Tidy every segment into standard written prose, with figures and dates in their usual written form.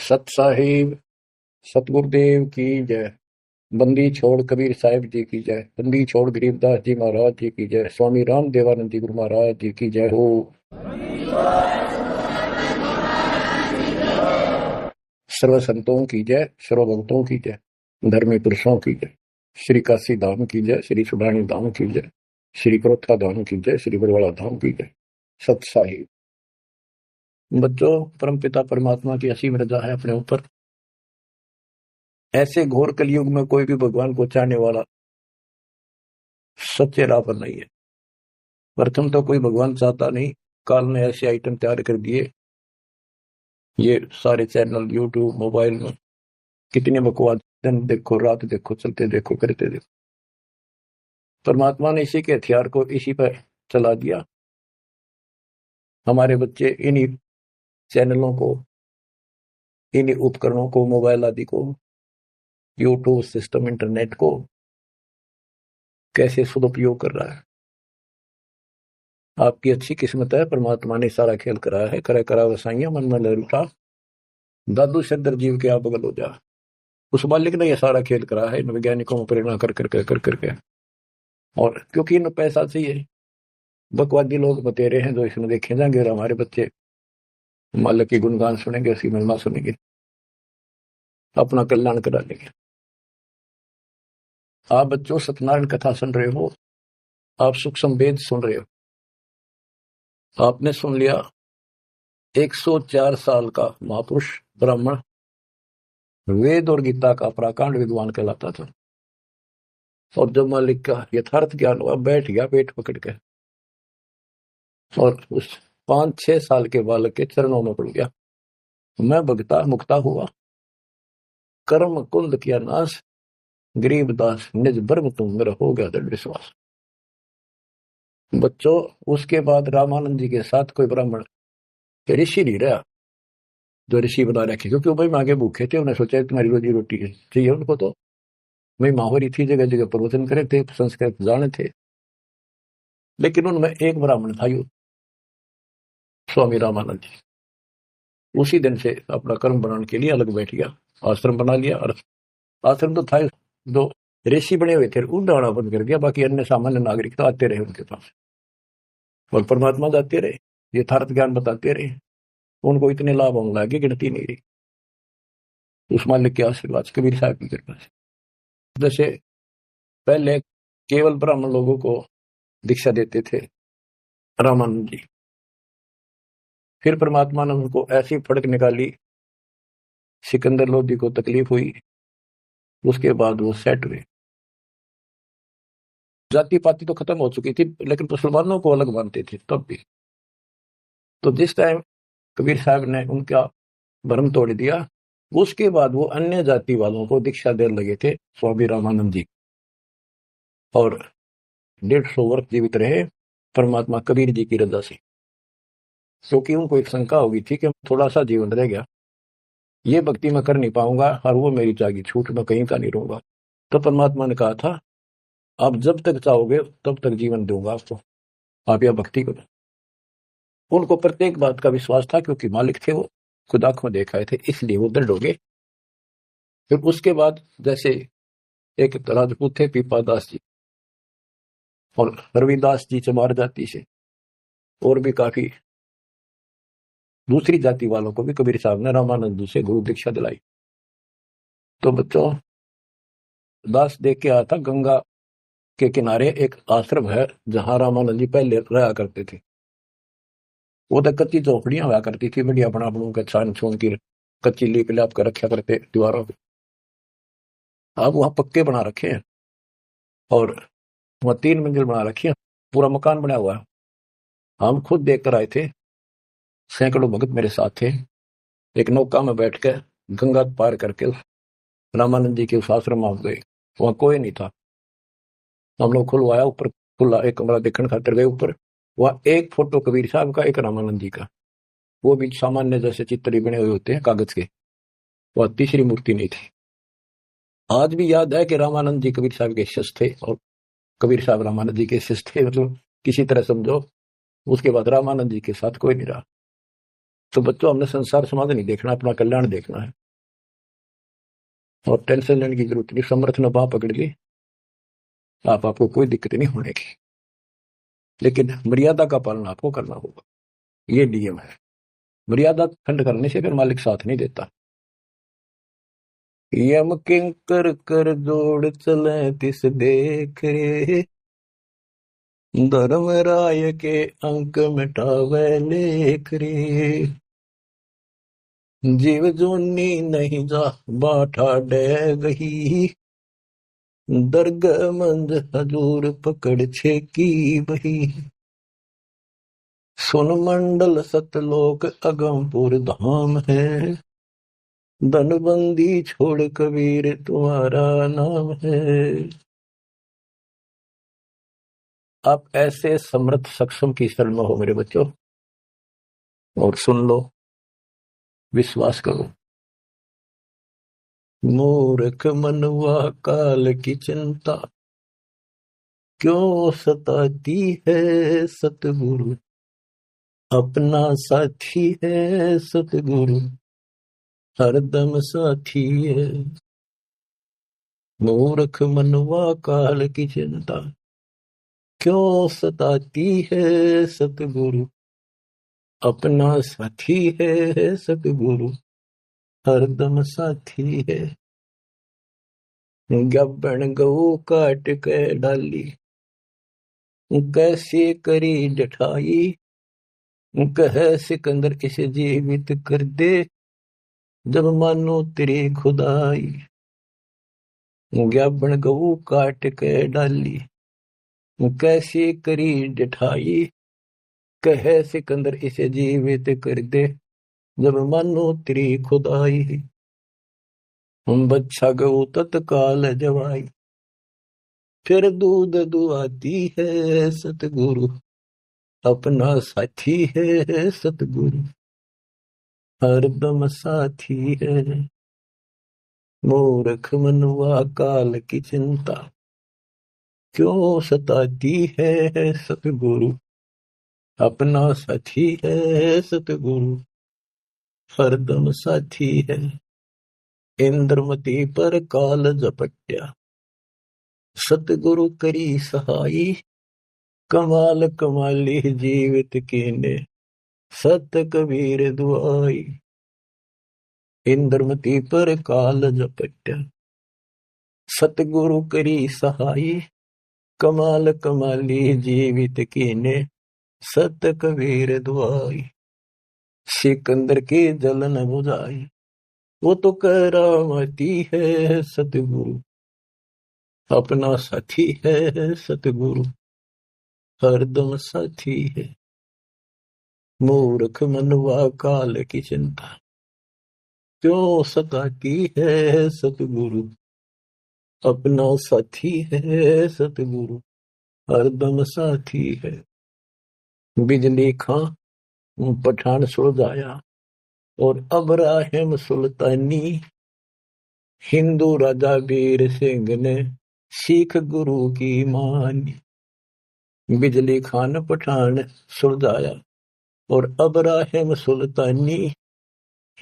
सत साहिब सतगुरुदेव की जय। बंदी छोड़ कबीर साहिब जी की जय। बंदी छोड़ गरीबदास जी महाराज जी की जय। स्वामी राम देवानंद जी गुरु महाराज जी की जय हो। सर्व संतों की जय, सर्व भक्तों की जय, धर्मी पुरुषों की जय। श्री काशी धाम की जय, श्री सुडानी धाम की जय, श्री क्रोथा धाम की जय, श्री बरवाला धाम की जय। सत साहिब बच्चों, परमपिता परमात्मा की असीम रजा है अपने ऊपर। ऐसे घोर कलयुग में कोई भी भगवान को चाहने वाला सच्चे राह पर नहीं है। प्रथम तो कोई भगवान चाहता नहीं। काल ने ऐसे आइटम तैयार कर दिए, ये सारे चैनल यूट्यूब मोबाइल में कितने बकवास, दिन देखो रात देखो चलते देखो करते देखो। परमात्मा ने इसी के हथियार को इसी पर चला दिया। हमारे बच्चे इन्हीं चैनलों को, इन्हीं उपकरणों को, मोबाइल आदि को, यूट्यूब सिस्टम, इंटरनेट को कैसे सदुपयोग कर रहा है। आपकी अच्छी किस्मत है, परमात्मा ने सारा खेल कराया है। करे करा वसाइयां मन में लरूटा, दादू शद्दर जीव के आप बगल हो जा। उस मालिक ने यह सारा खेल करा है इन वैज्ञानिकों को प्रेरणा कर करके। और क्योंकि इन पैसा चाहिए, बकवादी लोग बतेरे हैं जो इसमें देखे जाएंगे और हमारे बच्चे मालिक की गुणगान सुनेंगे, उसकी महिमा सुनेंगे, अपना कल्याण करा लेंगे। आप बच्चों सत्यनारायण कथा सुन रहे हो, आप सूक्ष्म वेद सुन रहे हो। आपने सुन लिया 104 साल का महापुरुष ब्राह्मण वेद और गीता का प्राकांड विद्वान कहलाता था। और जब मालिक का यथार्थ ज्ञान हुआ, बैठ गया पेट पकड़ के और उस 5-6 साल के बालक के चरणों में पड़ गया। मैं भगता मुक्ता हुआ, कर्म कुंद किया नाश, गरीब दास निज भर्म तुम, मेरा हो गया दृढ़ विश्वास। बच्चों, उसके बाद रामानंद जी के साथ कोई ब्राह्मण ऋषि नहीं रहा जो ऋषि बना रखे, क्योंकि वो भाई मांगे भूखे थे। उन्हें सोचा तुम्हारी रोजी रोटी चाहिए उनको, तो वही माहौरी थी, जगह जगह प्रवचन करे थे, संस्कृत जाने थे। लेकिन उनमें एक ब्राह्मण था, यू स्वामी रामानंद जी। उसी दिन से अपना कर्म बनाने के लिए अलग बैठ गया, आश्रम बना लिया। और आश्रम तो था, दो ऋषि बने हुए थे, उड़ाना बंद कर दिया। बाकी अन्य सामान्य नागरिक तो आते रहे उनके पास और परमात्मा जाते रहे, यथार्थ ज्ञान बताते रहे। उनको इतने लाभ होने लगे, गिनती नहीं रही। उस मालिक के आशीर्वाद कबीर साहब की कृपा से। जैसे पहले केवल ब्राह्मण लोगों को दीक्षा देते थे रामानंद जी, फिर परमात्मा ने उनको ऐसी फड़क निकाली, सिकंदर लोधी को तकलीफ हुई, उसके बाद वो सेट हुए। जाति पाति तो खत्म हो चुकी थी, लेकिन मुसलमानों को अलग मानते थे तब भी। तो जिस टाइम कबीर साहब ने उनका भ्रम तोड़ दिया, उसके बाद वो अन्य जाति वालों को दीक्षा देने लगे थे स्वामी रामानंद जी। और 150 वर्ष जीवित रहे परमात्मा कबीर जी की रजा से, क्योंकि उनको एक शंका होगी थी कि थोड़ा सा जीवन रह गया, ये भक्ति मैं कर नहीं पाऊंगा और वो मेरी जागी छूट, मैं कहीं का नहीं रहूंगा। तो परमात्मा ने कहा था, आप जब तक चाहोगे तब तक जीवन दूंगा आपको, आप यह भक्ति करो। उनको प्रत्येक बात का विश्वास था, क्योंकि मालिक थे वो, खुद आंखों देखाए थे, इसलिए वो दृढ़ हो गए। फिर उसके बाद जैसे एक राजपूत थे पीपा दास जी, और रविदास जी चमार जाति से, और भी काफी दूसरी जाति वालों को भी कबीर साहब ने रामानंद जी से गुरु दीक्षा दिलाई। तो बच्चों, दास देख के आया था, गंगा के किनारे एक आश्रम है जहां रामानंद जी पहले रहा करते थे। वो तो कच्ची झोपड़ियां हुआ करती थी, बढ़िया बना बनू के छान छून की कच्ची लीप लाप कर रखा करते दीवारों पे। अब वहां पक्के बना रखे हैं और वहां 3 मंजिल बना रखी है, पूरा मकान बना हुआ है। हम खुद देख कर आए थे, सैकड़ों भगत मेरे साथ थे। एक नौका में बैठ कर गंगा पार करके रामानंद जी के उस आश्रम में गए। वहां कोई नहीं था, हम लोग खुलवाया, ऊपर खुला एक कमरा देखने खातिर गए ऊपर। वहां एक फोटो कबीर साहब का, एक रामानंद जी का, वो भी सामान्य जैसे चित्र बने हुए होते हैं कागज के। वह तीसरी मूर्ति नहीं थी। आज भी याद है कि रामानंद जी कबीर साहब के शिष्य थे और कबीर साहब रामानंद जी के शिष्य थे, मतलब किसी तरह समझो। उसके बाद रामानंद जी के साथ कोई नहीं रहा। तो बच्चों, हमने संसार समाज नहीं देखना, अपना कल्याण देखना है। और टेंशन लेने की जरूरत नहीं। समर्थ ने बाह पकड़ ली, आपको कोई दिक्कत नहीं होने की, लेकिन मर्यादा का पालन आपको करना होगा। ये नियम है। मर्यादा खंड करने से फिर मालिक साथ नहीं देता। यम किंकर कर जोड़ चले तिस देख रे, धर्म राय के अंक मिटावे लेख रे। जीव जोनी नहीं जा बाठा डे गही, दर्ग मंद हजूर पकड़ छे की बही। सुन मंडल सतलोक अगमपुर धाम है, धनबंदी छोड़ कबीर तुम्हारा नाम है। आप ऐसे समर्थ सक्षम की शरण में हो मेरे बच्चों, और सुन लो, विश्वास करो। मूर्ख मनुआ काल की चिंता, क्यों सताती है सतगुरु, अपना साथी है सतगुरु, हरदम साथी है। मूर्ख मनुआ काल की चिंता, क्यों सताती है सतगुरु, अपना साथी है सतगुरु, हरदम साथी है। गब्बन गऊ काट के डाली, कैसे करी जठाई, कह सिकंदर इसे जीवित कर दे, जब मानो तेरी खुदाई। गब्बन गऊ काट के डाली, कैसे करी जठाई, कह सिकंदर इसे जीवित कर दे, जब मानो तेरी खुदाई। बच्चा गऊ तत्काल जवाई, फिर दूध दुआती है सतगुरु, अपना साथी है सतगुरु, हरदम साथी है। मूर्ख मनुआ काल की चिंता, क्यों सताती है सतगुरु, अपना साथी है सतगुरु, हरदम साथी है। इंद्रमती पर काल झपट्या, सतगुरु करी सहाई, कमाल कमाली जीवित कीने, सत कबीर दुआई। इंद्रमती पर काल झपट्या, सतगुरु करी सहाई, कमाल कमाली जीवित कीने, सत कबीर दुआई। सिकंदर की जलन बुझाई, वो तो करामती है सतगुरु, अपना साथी है सतगुरु, हरदम साथी है। मूर्ख मनुआ काल की चिंता, क्यों सताती है सतगुरु, अपना साथी है सतगुरु, हरदम साथी है। बिजली खां पठान सुलझाया, और अब्राहिम सुल्तानी, हिंदू राजा वीर सिंह ने सिख गुरु की मानी। बिजली खान पठान सुलझाया, और अब्राहिम सुल्तानी,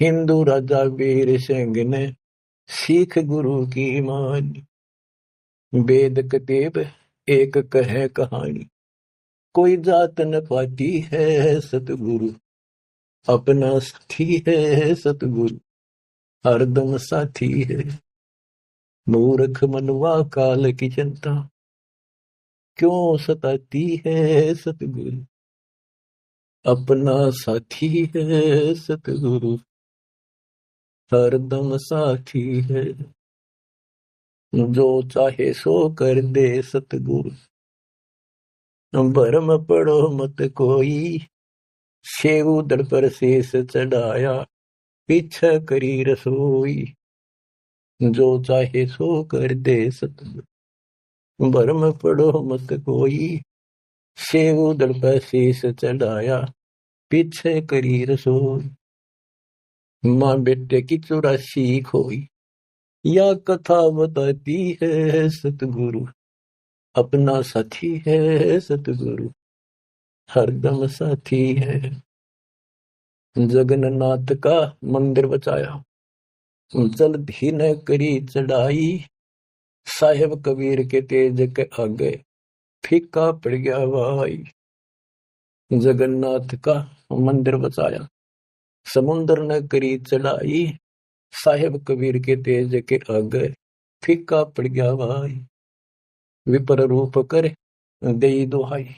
हिंदू राजा वीर सिंह ने सिख गुरु की मानी। वेद कतेब एक कहे कहानी, कोई जात न पाती है सतगुरु, अपना साथी है सतगुरु, हरदम साथी है। मूर्ख मनुआ काल की चिंता, क्यों सताती है सतगुरु, अपना साथी है सतगुरु, हरदम साथी है। जो चाहे सो कर दे सतगुरु, भरम पड़ो मत कोई, सेव दर पर शेष चढ़ाया, पीछा करी रसोई। जो चाहे सो कर दे सतगुरु, भरम पड़ो मत कोई, सेव दर पर शेष चढ़ाया, पीछे करी रसोई। माँ बेटे की 84 खोई, या कथा बताती है सतगुरु, अपना साथी है सतगुरु, हरदम साथी है। जगन्नाथ का मंदिर बचाया, जल्द ही न करी चढ़ाई, साहेब कबीर के तेज के आगे फीका पड़ गया भाई। जगन्नाथ का मंदिर बचाया, समुद्र न करी चढ़ाई, साहेब कबीर के तेज के आगे फीका पड़ गया भाई। विपर रूप कर दे दुहाई,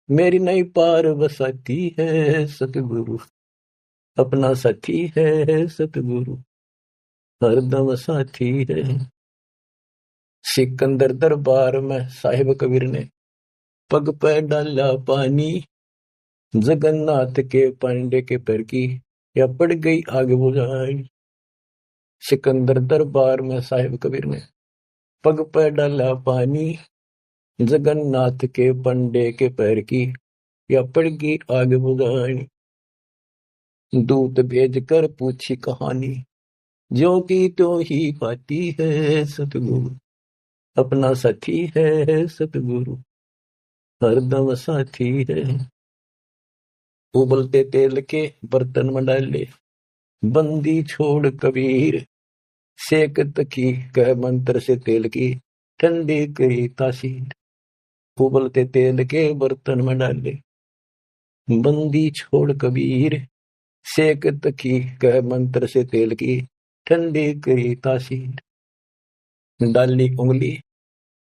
मेरी नई पार बसाती है सतगुरु, अपना साथी है सतगुरु, हरदम साथी है। सिकंदर दरबार में साहिब कबीर ने पग पे डाला पानी, जगन्नाथ के पांडे के पैर की या पड़ गई आग बुझाई। सिकंदर दरबार में साहिब कबीर ने पग पे डाला पानी, जगन्नाथ के पंडे के पैर की या पड़ गई आग बुझाई। दूत भेज कर पूछी कहानी, जो की तो ही पाती है सतगुरु, अपना साथी है सतगुरु, हरदम साथी है। उबलते तेल के बर्तन में डाले, बंदी छोड़ कबीर, सेक तकी कह मंत्र से तेल की ठंडी करी तासीर। उबलते तेल के बर्तन में डाले, बंदी छोड़ कबीर, सेक तकी कह मंत्र से तेल की ठंडी करी तासीर। डाली उंगली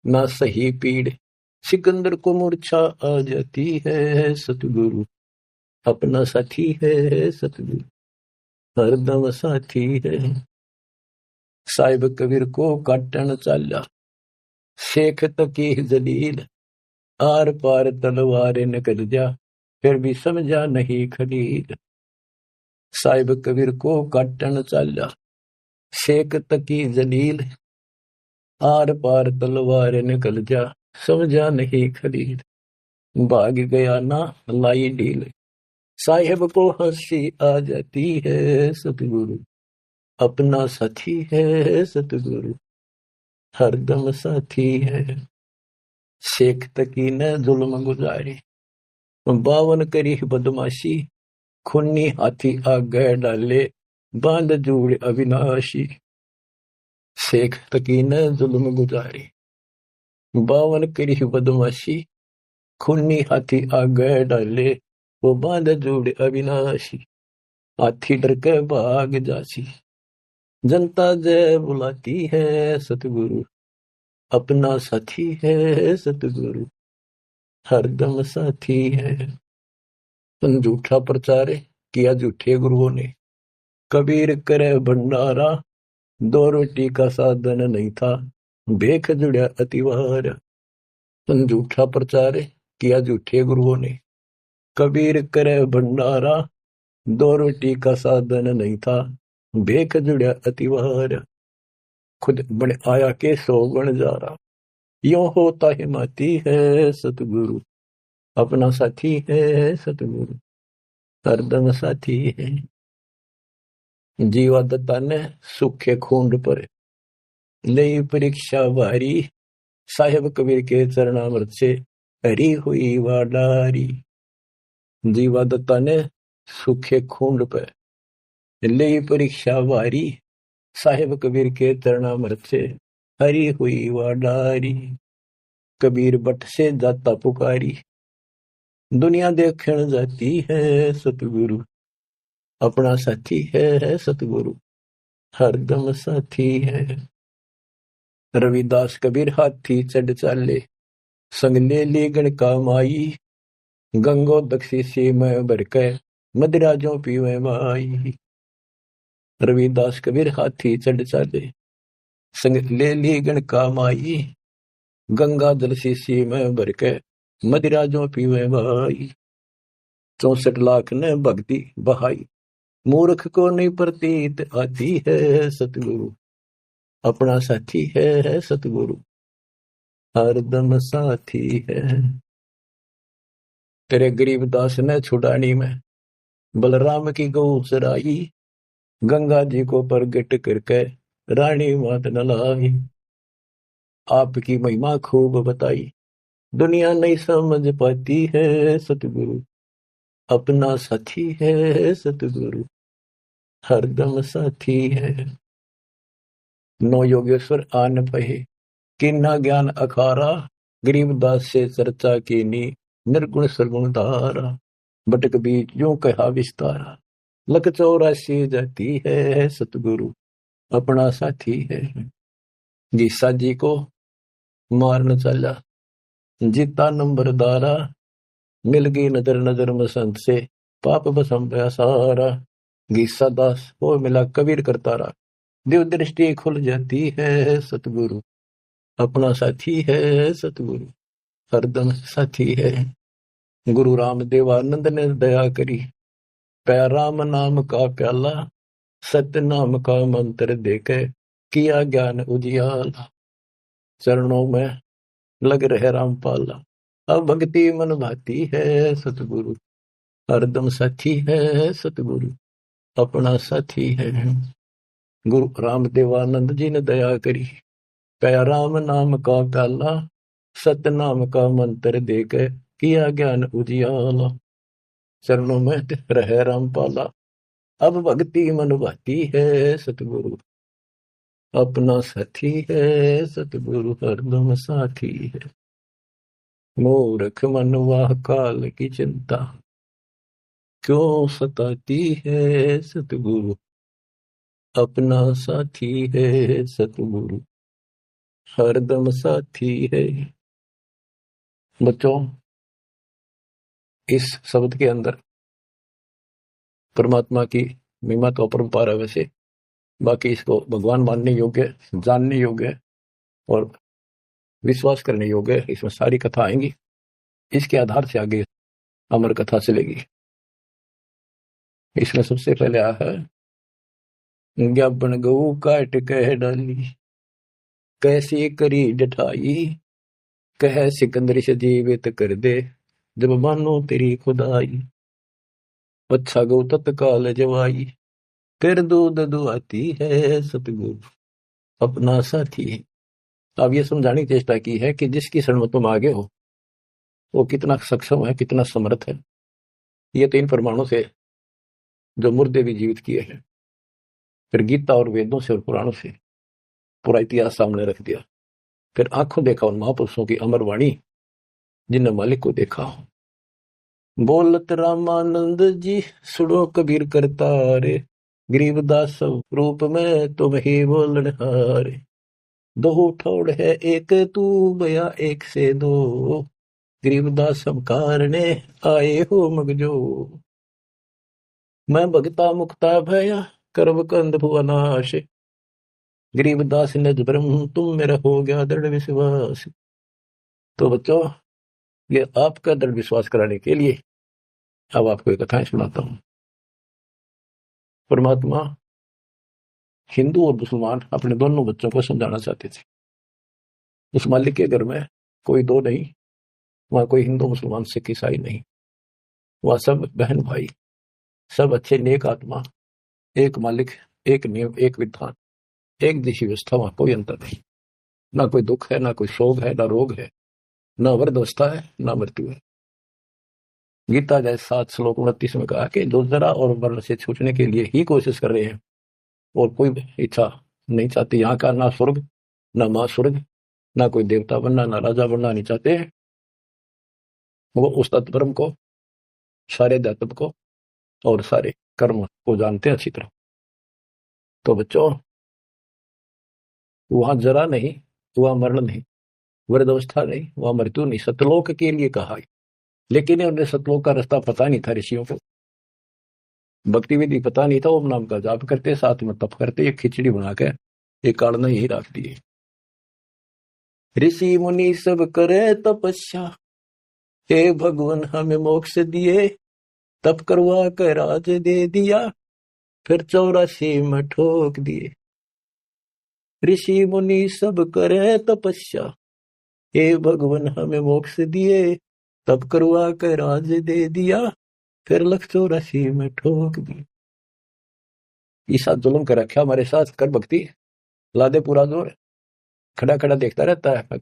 ना सही पीड़, सिकंदर को मूर्छा आ जाती है सतगुरु, अपना साथी है सतगुरु, हरदम साथी है। साहिब कबीर को काटन चाला, शेख तकी जलील, आर पार तलवार निकल जा, फिर भी समझा नहीं खलील। साहिब कबीर को काटन चाला, शेख तकी जलील, आर पार तलवार निकल जा, समझा नहीं खलील। भाग गया ना लाई ढील, साहिब को हंसी आ जाती है सतगुरु, अपना साथी है सतगुरु, हरदम साथी है। शेख तकी ने जुल्म गुजारी, 52 करी बदमाशी, खूनी हाथी आगे डाले, बांध जूड़ अविनाशी। शेख तकी ने जुल्म गुजारी, 52 करी बदमाशी, खूनी हाथी आगे डाले, वो बांध जोड़ अविनाशी। हाथी डर के भाग जासी, जनता जय बुलाती है सतगुरु, अपना साथी है सतगुरु, हरदम साथी है। झूठा प्रचार किया झूठे गुरुओं ने, कबीर करे भंडारा, 2 रोटी का साधन नहीं था, भेख जुड़ा अतिवार। झूठा प्रचार किया झूठे गुरुओं ने, कबीर करे भंडारा, 2 रोटी का साधन नहीं था, भेख जुड़ा अतिवार। खुद बन आया के 100 गुण जा रहा, यो होता हिमाती है सतगुरु, अपना साथी है सतगुरु, हरदम साथी है। जीवा दत्ता ने सूखे खूंड पर ले परीक्षा भारी, साहेब कबीर के चरणामृत से हरी हुई वाडारी। जीवा दत्ता ने सूखे खूंड पर ले परीक्षा भारी, साहेब कबीर के चरणामृत से हरी हुई वाडारी। कबीर बट से जाता पुकारी, दुनिया देखण जाती है सतगुरु, अपना साथी है सतगुरु, हरदम साथी है। रविदास कबीर हाथी चढ़ चाले, संग ले ली गणका माई, गंगो दक्षी सी में भरके, मदिराजों पीवे माई। रविदास कबीर हाथी चढ़ चाले, संग ले ली गणका माई, गंगा जल सी में भरके, मदिराजों पीवे माई। 64 लाख ने भक्ति बहाई, मूर्ख को नहीं प्रतीत आती है सतगुरु, अपना साथी है सतगुरु, हरदम साथी है। तेरे गरीबदास ने छुड़ानी में बलराम की गौ चराई, गंगा जी को प्रगट करके रानी मात न लाई। आपकी महिमा खूब बताई, दुनिया नहीं समझ पाती है सतगुरु, अपना साथी है सतगुरु, हरदम साथी है। नौ योगेश्वर आन पहे, किन्ना ज्ञान अखारा, गरीबदास से चर्चा कीनी, निर्गुण सरगुण धारा। बटक बीच यूं कहा विस्तारा, लख 84 जाती है सतगुरु, अपना साथी है। गीसा जी को मारन चला, जीता नंबरदारा, मिल गई नजर नजर में संत से, पाप बसम गया सारा। गीसा दास को मिला कबीर करतारा, दिव्य दृष्टि खुल जाती है सतगुरु, अपना साथी है सतगुरु, हरदम साथी है। गुरु रामदेवानंद ने दया करी, पया राम नाम का प्याला, सत्य नाम का मंत्र देके किया ज्ञान उजियाला। चरणों में लग रहे रामपाला, अब भक्ति मन भाती है सतगुरु, हरदम साथी है सतगुरु, अपना साथी है। गुरु रामदेवानंद जी ने दया करी, पया राम नाम का प्याला, सत्य नाम का मंत्र देकर किया ज्ञान उजियाला। चरणों में रहे रामपाला, अब भक्ति मन भाती है सतगुरु, अपना साथी है सतगुरु, हरदम साथी है। मूर्ख मनवा काल की चिंता, क्यों सताती है सतगुरु, अपना साथी है सतगुरु, हरदम साथी है। बच्चों, इस शब्द के अंदर परमात्मा की महिमा तो अपरंपार है वैसे, बाकी इसको भगवान मानने योग्य, जानने योग्य और विश्वास करने योग्य, इसमें सारी कथा आएंगी। इसके आधार से आगे अमर कथा चलेगी। इसमें सबसे पहले आया है, ज्ञापन गऊ काट कह डाली, कैसी करी जठाई, कह सिकंदर से जीवित कर दे, जब मानो तेरी खुदाई। अच्छा गौ तत्काल जवाई, फिर दूध दुआती है सतगुरु, अपना साथी है। अब ये समझाने की चेष्टा की है कि जिसकी शरण में तुम आगे हो वो कितना सक्षम है, कितना समर्थ है। ये 3 प्रमाणों से जो मुर्दे भी जीवित किए हैं, फिर गीता और वेदों से और पुराणों से पूरा इतिहास सामने रख दिया, फिर आंखों देखा उन महापुरुषों की अमर वाणी जिनने मालिक को देखा। बोलत रामानंद जी सुनो कबीर करतारे, गरीबदास रूप में तुम ही बोलन हारे। दो ठोड़ है एक तू बया एक से दो, गरीबदास हम कारणे आए हो मगजो। मैं भगता मुक्ता भया कर्म कंद भुवनाश, गरीबदास ने ब्रह्म तुम मेरा हो गया दृढ़ विश्वास। तो बच्चों, ये आपका दृढ़ विश्वास कराने के लिए अब आपको एक कथाएं सुनाता हूं। परमात्मा हिंदू और मुसलमान अपने दोनों बच्चों को समझाना चाहते थे। उस मालिक के घर में कोई दो नहीं, वहां कोई हिंदू मुसलमान सिख ईसाई नहीं, वहां सब बहन भाई, सब अच्छे नेक आत्मा, एक मालिक, एक नियम, एक विधान, एक दिशी व्यवस्था, वहां कोई अंतर नहीं। ना कोई दुख है, ना कोई शोक है, ना रोग है, ना वृद्धावस्था है, ना मृत्यु है। गीता जय 7 श्लोक 29 में कहा कि जो जरा और मरण से छूटने के लिए ही कोशिश कर रहे हैं और कोई इच्छा नहीं चाहते, यहाँ का ना स्वर्ग, ना मां स्वर्ग, ना कोई देवता बनना, ना राजा बनना नहीं चाहते, वो उस तत्परम को, सारे दातव को और सारे कर्म को जानते हैं अच्छी तरह। तो बच्चों, वहां जरा नहीं, वहां मरण नहीं, वृद्धावस्था नहीं, वहां मृत्यु नहीं, सतलोक के लिए कहा है। लेकिन उन्हें सतलोक का रास्ता पता नहीं था ऋषियों को, भक्ति विधि पता नहीं था। ओम नाम का जाप करते, साथ में तप करते, एक खिचड़ी बना के एक कारण यही रख दिए। ऋषि मुनि सब करे तपस्या, हे भगवान हमें मोक्ष दिए, तप करवा कर राज दे दिया, फिर 84 में ठोक दिए। ऋषि मुनि सब करे तपस्या, हे भगवान हमें मोक्ष दिए, तप करवा कर राज दे दिया, फिर लख 84 में ठोक दिए। ईसा जुल्म कर रखा हमारे साथ, कर भक्ति, ला दे पूरा जोर। खड़ा खड़ा देखता रहता है,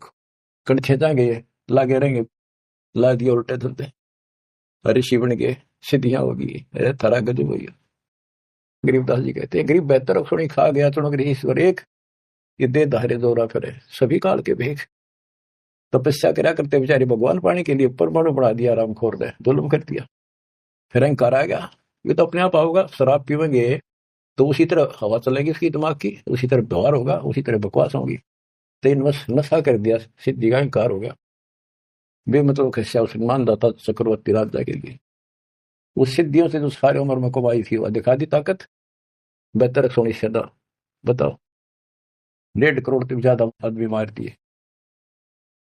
कण छेचाएंगे, लागे रहेंगे, ला दिए उल्टे धुलते। ऋषि बन गए, सिद्धियां होगी, थारा गजब हुई। गरीबदास जी कहते हैं, गरीब बेहतर सुनी खा गया चुनक ईश्वर एक, ये दे धारे दौरा करे सभी काल के भेख। तपस्या करा करते बेचारे भगवान पाने के लिए परमाणु बढ़ा दिया, राम खोर ने जुल्म कर दिया। फिर अहंकार आ गया, ये तो अपने आप आओगा। शराब पीवेंगे तो उसी तरह हवा चलेगी इसकी दिमाग की, उसी तरह व्यवहार होगा, उसी तरह बकवास होगी। तो इन बस नशा कर दिया, सिद्धि का अहंकार हो गया। बेमतलब खस्या उस मानदाता चक्रवर्ती राजा के लिए। उस सिद्धियों से जो सारी उम्र में कमाई थी वह दिखा दी ताकत, बेहतर सोनी सदा। बताओ, 1.5 करोड़ से ज्यादा आदमी मार दिए।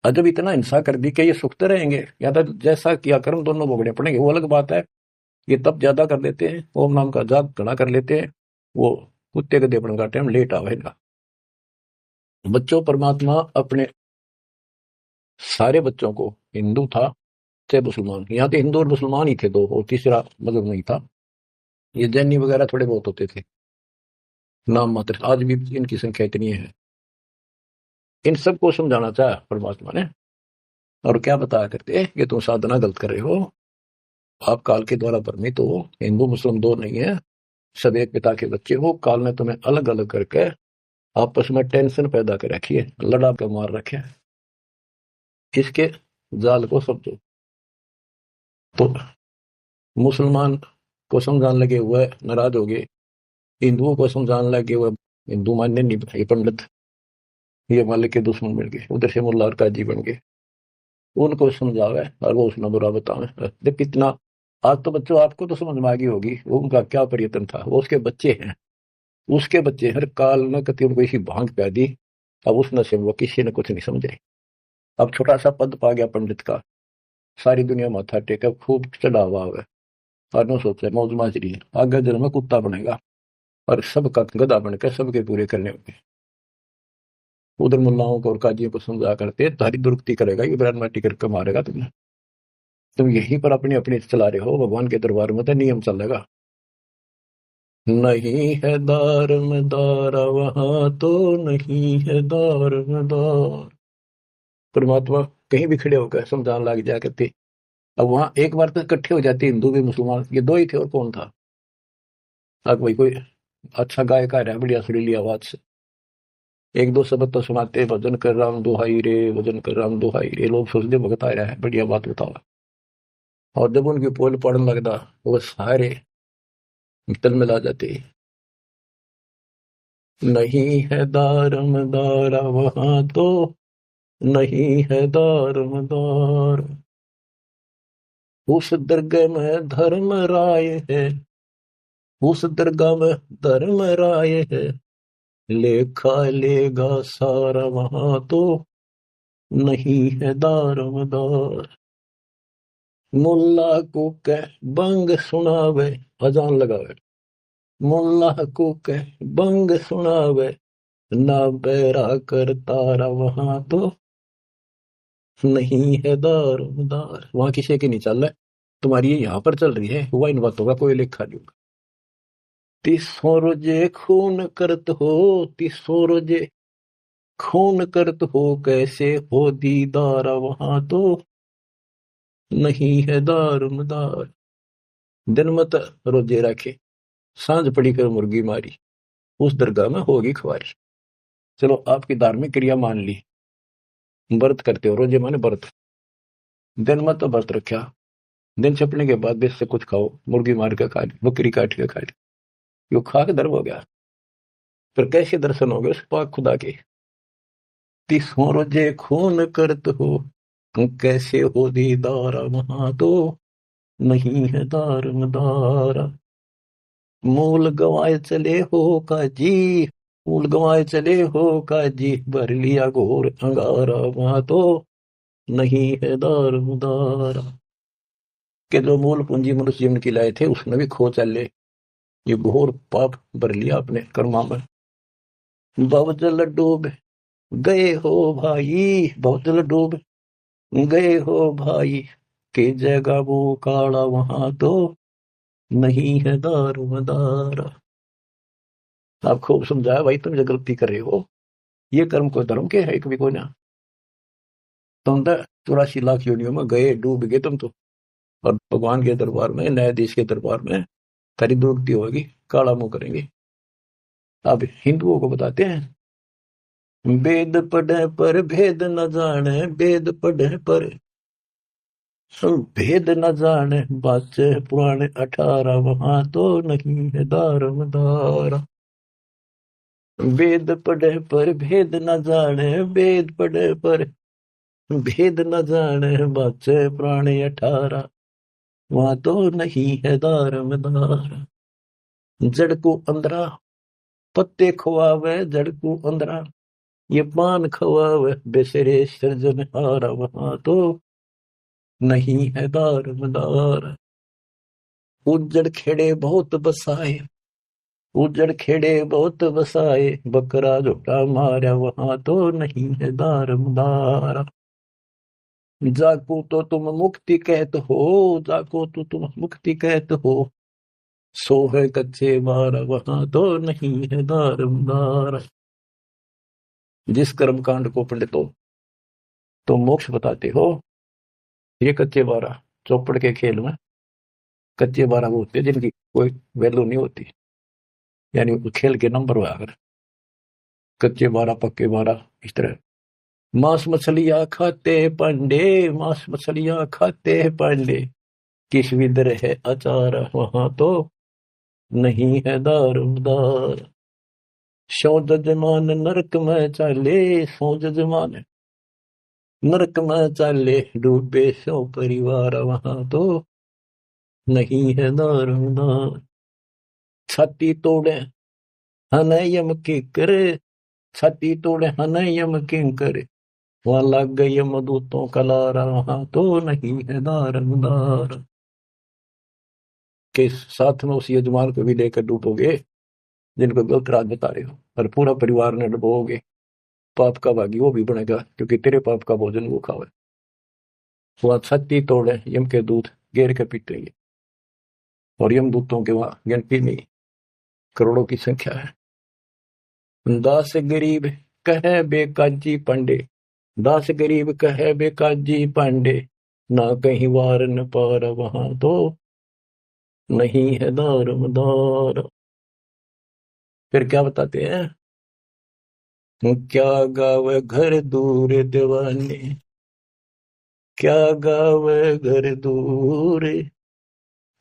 और जब इतना हिंसा कर दी कि ये सुखते रहेंगे या तो जैसा किया कर्म दोनों भोगने पड़ेंगे, वो अलग बात है। ये तब ज्यादा कर देते हैं, ओम नाम का जाप घना कर लेते हैं, वो कुत्ते गधे बन का टाइम लेट आवेगा। बच्चों, परमात्मा अपने सारे बच्चों को, हिंदू था चाहे मुसलमान, यहाँ तो हिंदू और मुसलमान ही थे दो, और तीसरा मजहब नहीं था। ये जैनी वगैरह थोड़े बहुत होते थे, नाम मात्र। आज भी इनकी संख्या इतनी है। इन सबको समझाना चाहा परमात्मा ने, और क्या बताया करते कि तुम साधना गलत कर रहे हो, आप काल के द्वारा भ्रमित हो। हिंदू मुस्लिम दो नहीं है, सब एक पिता के बच्चे हो। काल ने तुम्हें अलग अलग करके आपस में टेंशन पैदा कर रखी है, लड़ा के मार रखे है। इसके जाल को समझो। तो मुसलमान को समझाने लगे हुए नाराज हो गए, हिंदुओं को समझाने लगे हुए हिंदू मानने नहीं, ये पंडित, ये मालिक के दुश्मन बन गए। उधर से मुल्ला और काजी बन गए, उनको समझावे और वो उसने बुरा बतावे। देख कितना, आज तो बच्चों आपको तो समझ में आ गई होगी वो उनका क्या प्रयत्न था। वो उसके बच्चे हैं, उसके बच्चे हर काल न कति उनको इसी भांग पै दी। अब उस नशे में वो किसी ने कुछ नहीं समझे। अब छोटा सा पद पा गया पंडित का, सारी दुनिया माथा टेका, खूब चढ़ावा हुआ। और न सोचे मौज माजरी है, आगे जन्म में कुत्ता बनेगा और सबका गधा बनकर सबके पूरे करने होंगे। उधर मुल्लाओं को और काजियों को समझा करते, तारी दुरुक्ति करेगा, ये ब्रांड माटी करके मारेगा तुम्हें। तुम यहीं पर अपने अपने चला रहे हो, भगवान के दरबार में तो नियम चलेगा। नहीं है दार में दारा वहां तो नहीं है दार में दार। परमात्मा कहीं भी खड़े होकर समझाने लग जाया करते। अब वहां एक बार तो इकट्ठे हो जाते हिंदू भी मुसलमान, ये दो ही थे और कौन था। अब भाई कोई अच्छा गायक आ रहा है बढ़िया सुरीली आवाज से, एक दो शब्द तो सुनाते, भजन कर राम दुहाई रे, भजन कर राम दुहाई रे, लोग सोचते भगत आ रहा है, बढ़िया बात बताओ। और जब उनकी पोल पड़ने लगता, वो सारे तल मिला जाते। नहीं है दारम दारा वहां तो नहीं है दारम दार। उस दरगाह में धर्म राय है, उस दरगाह में धर्म राय है, लेखा लेगा सारा वहां तो नहीं है दारम दार। मुल्ला को कह बंग सुनावे, अजान लगावे, मुल्ला को कह बंग सुनावे, ना बैरा कर तारा वहां तो नहीं है दारोमदार। वहां किसी की नहीं चल रहा है, तुम्हारी ये यहाँ पर चल रही है, हुआ इन बातों का कोई लेखा नहीं होगा। 300 रोजे खून करत हो, 300 रोजे खून करत हो, कैसे हो दीदार वहां तो नहीं है दारोमदार। दिन मत रोजे रखे, सांझ पड़ी कर मुर्गी मारी, उस दरगाह में होगी खुआरी। चलो आपकी धार्मिक क्रिया मान ली, व्रत करते हो, रोजे माने व्रत, दिन मत तो व्रत रखा, दिन छपने के बाद देश से कुछ खाओ, मुर्गी मार के खा ली, बकरी काट के खा ली, यो खा के धर्म हो गया। फिर कैसे दर्शन हो गए उस पाक खुदा के। 300 रोजे खून करत हो, कैसे हो दीदारा वहां तो नहीं है दारमदारा। मूल गवाए चले हो काजी, मूल गवाए चले हो काजी, भर लिया घोर अंगारा वहां तो नहीं है दारमदारा। के जो मूल पूंजी मनुष्य जीवन की लाए थे उसने भी खो चले, ये घोर पाप भर लिया अपने कर्मा में। भवजल डूब गए हो भाई, भवजल डूब गए हो भाई, के जगह वो काला वहां तो नहीं है दारोमदार। आप खूब समझाया भाई, तुम जो गलती कर रहे हो, ये कर्म को धर्म के है कभी कोई ना। तुम तो 84 लाख योनियों में गए, डूब गए तुम तो। और भगवान के दरबार में, न्यायाधीश के दरबार में तेरी दुर्गति होगी, काला मुंह करेंगे। अब हिंदुओं को बताते हैं, वेद पढ़े पर भेद न जाने, वेद पढ़े पर भेद न जाने, बाचे पुराने 18, वहां तो नहीं है दारमदारा। वेद पढ़े पर भेद न जाने, वेद पढ़े पर भेद न जाने, बाचे पुराने 18, वहां तो नहीं है दारमदारा। जड़ को अंदरा पत्ते खुआवे, जड़ को अंदरा ये पान खवावे, बेसरे सृजनहारा, वहां तो नहीं है दारमदार। उजड़ खेड़े बहुत बसाए, उजड़ खेड़े बहुत बसाए, बकरा झोटा मारा, वहां तो नहीं है दारमदार। जाको तो तुम मुक्ति कहत हो, जाको तो तुम मुक्ति कहत हो, सो है कच्चे मारा, वहां तो नहीं है दारमदार। जिस कर्म कांड को पंडितों तो मोक्ष बताते हो, ये कच्चे 12 चौपड़ के खेल में कच्चे 12 वो होते हैं जिनकी कोई वैल्यू नहीं होती, यानी खेल के नंबर हुआ अगर कच्चे 12 पक्के 12 इस तरह। मांस मछलियां खाते पांडे, मांस मछलियां खाते पांडे, किस विदर है अचार, वहां तो नहीं है दारमदार। सौ जजमान नरक में चाले, सौ जजमान नरक में चाले, डूबे सौ परिवार, वहां तो नहीं है दारमदार। छाती तोड़े हन यम की करे, छाती तोड़े हन यम की करे, वहां लग गई यमदूतों का लारा, वहां तो नहीं है दारमदार। के साथ में उस यजमान को भी लेकर डूबोगे जिनको गलत रात बता रहे हो, और पूरा परिवार ने डुबोगे, पाप का भागी वो भी बनेगा क्योंकि तेरे पाप का भोजन वो खावे। वहां छाती तोड़े यम के दूत घेर के पीटेंगे, और यमदूतों के वहां गिनती नहीं, करोड़ों की संख्या है। दास गरीब कहे बेकाजी पांडे, दास गरीब कहे बेकाजी पांडे, ना कहीं वार न पार, वहां तो नहीं है दारमदार। फिर क्या बताते हैं, क्या गावे घर दूर दीवाने, क्या गावे घर दूर,